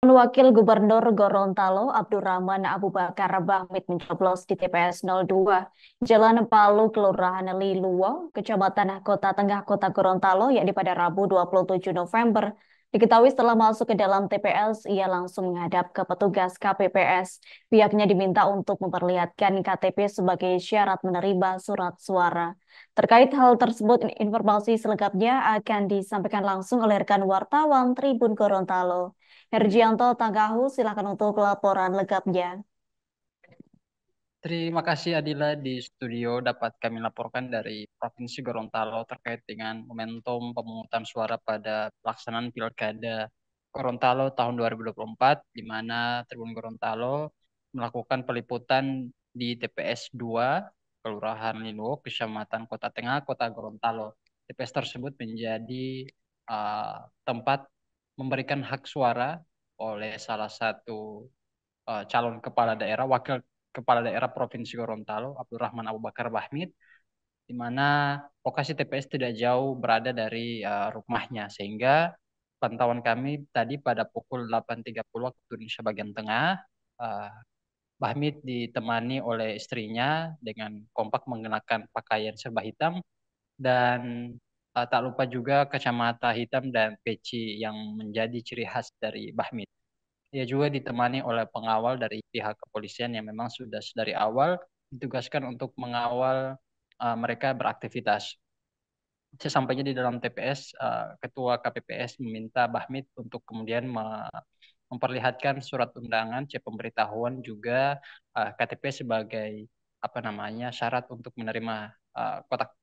Wakil Gubernur Gorontalo Abdurrahman Abu Bakar Bahmit mencoblos di TPS 02 Jalan Palu, Kelurahan Liluwo, Kecamatan Kota Tengah, Kota Gorontalo, yakni pada Rabu 27 November. Diketahui setelah masuk ke dalam TPS, ia langsung menghadap ke petugas KPPS. Pihaknya diminta untuk memperlihatkan KTP sebagai syarat menerima surat suara. Terkait hal tersebut, informasi selengkapnya akan disampaikan langsung oleh rekan wartawan Tribun Gorontalo. Herjianto Tanggahu, silakan untuk laporan lengkapnya. Terima kasih Adila di studio dapat kami laporkan dari Provinsi Gorontalo terkait dengan momentum pemungutan suara pada pelaksanaan Pilkada Gorontalo tahun 2024 di mana Tribun Gorontalo melakukan peliputan di TPS 2 Kelurahan Linuwo, Kecamatan Kota Tengah, Kota Gorontalo. TPS tersebut menjadi tempat memberikan hak suara oleh salah satu calon kepala daerah, wakil kepala daerah Provinsi Gorontalo, Abdurrahman Abu Bakar Bahmit, di mana lokasi TPS tidak jauh berada dari rumahnya, sehingga pantauan kami tadi pada pukul 8.30 waktu Indonesia bagian tengah, uh, Bahmit ditemani oleh istrinya dengan kompak mengenakan pakaian serba hitam dan tak lupa juga kacamata hitam dan peci yang menjadi ciri khas dari Bahmit. Ia juga ditemani oleh pengawal dari pihak kepolisian yang memang sudah dari awal ditugaskan untuk mengawal mereka beraktivitas. Sesampainya di dalam TPS, Ketua KPPS meminta Bahmit untuk kemudian memperlihatkan surat undangan, C pemberitahuan juga KTP sebagai apa namanya syarat untuk menerima kotak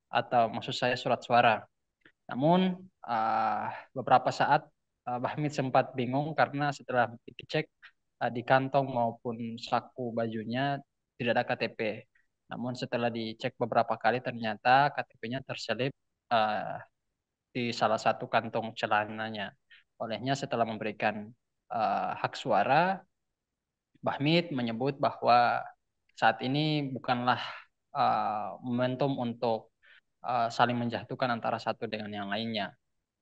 atau maksud saya surat suara. Namun beberapa saat Bahmit sempat bingung karena setelah dicek di kantong maupun saku bajunya tidak ada KTP. Namun setelah dicek beberapa kali ternyata KTP-nya terselip uh, di salah satu kantong celananya. Olehnya setelah memberikan hak suara, Bahmit menyebut bahwa saat ini bukanlah momentum untuk saling menjatuhkan antara satu dengan yang lainnya.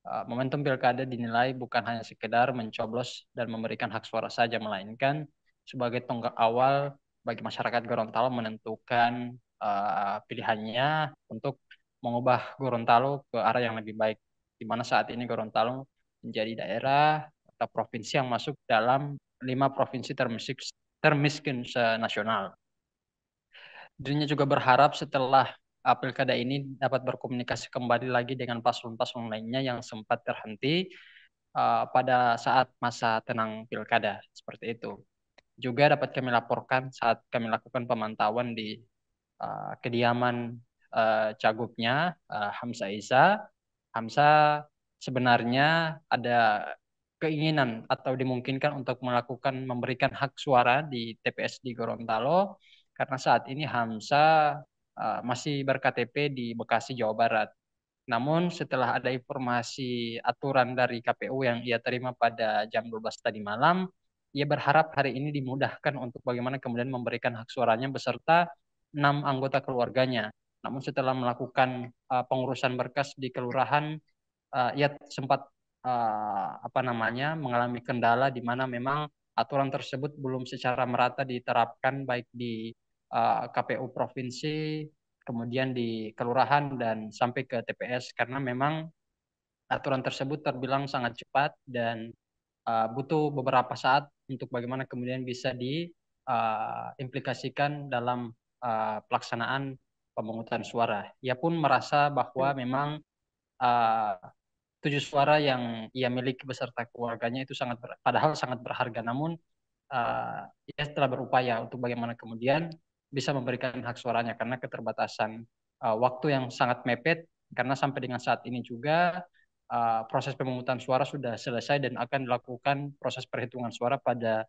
Momentum pilkada dinilai bukan hanya sekedar mencoblos dan memberikan hak suara saja, melainkan sebagai tonggak awal bagi masyarakat Gorontalo menentukan pilihannya untuk mengubah Gorontalo ke arah yang lebih baik, di mana saat ini Gorontalo menjadi daerah atau provinsi yang masuk dalam 5 provinsi termiskin nasional. Dirinya juga berharap setelah pilkada ini dapat berkomunikasi kembali lagi dengan paslon-paslon lainnya yang sempat terhenti pada saat masa tenang pilkada seperti itu. Juga dapat kami laporkan saat kami lakukan pemantauan di kediaman Cagupnya Hamzah Iza. Hamzah sebenarnya ada keinginan atau dimungkinkan untuk memberikan hak suara di TPS di Gorontalo karena saat ini Hamzah masih ber-KTP di Bekasi, Jawa Barat. Namun setelah ada informasi aturan dari KPU yang ia terima pada jam 12 tadi malam, ia berharap hari ini dimudahkan untuk bagaimana kemudian memberikan hak suaranya beserta 6 anggota keluarganya. Namun setelah melakukan pengurusan berkas di kelurahan, ia sempat mengalami kendala di mana memang aturan tersebut belum secara merata diterapkan baik di KPU provinsi, kemudian di kelurahan dan sampai ke TPS karena memang aturan tersebut terbilang sangat cepat dan butuh beberapa saat untuk bagaimana kemudian bisa diimplikasikan dalam pelaksanaan pemungutan suara. Ia pun merasa bahwa memang uh, 7 suara yang ia miliki beserta keluarganya itu padahal sangat berharga. Namun ia telah berupaya untuk bagaimana kemudian bisa memberikan hak suaranya karena keterbatasan waktu yang sangat mepet. Karena sampai dengan saat ini juga proses pemungutan suara sudah selesai dan akan dilakukan proses perhitungan suara pada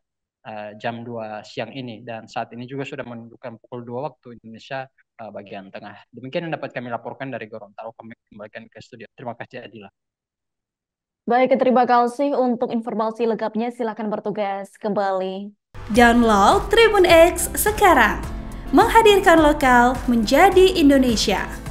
jam 2 siang ini. Dan saat ini juga sudah menunjukkan pukul 2 waktu Indonesia bagian tengah. Demikian yang dapat kami laporkan dari Gorontalo. Kami kembalikan ke studio. Terima kasih Adila. Baik, terima kasih untuk informasi lengkapnya. Silakan bertugas kembali. Download Tribun X sekarang. Menghadirkan lokal menjadi Indonesia.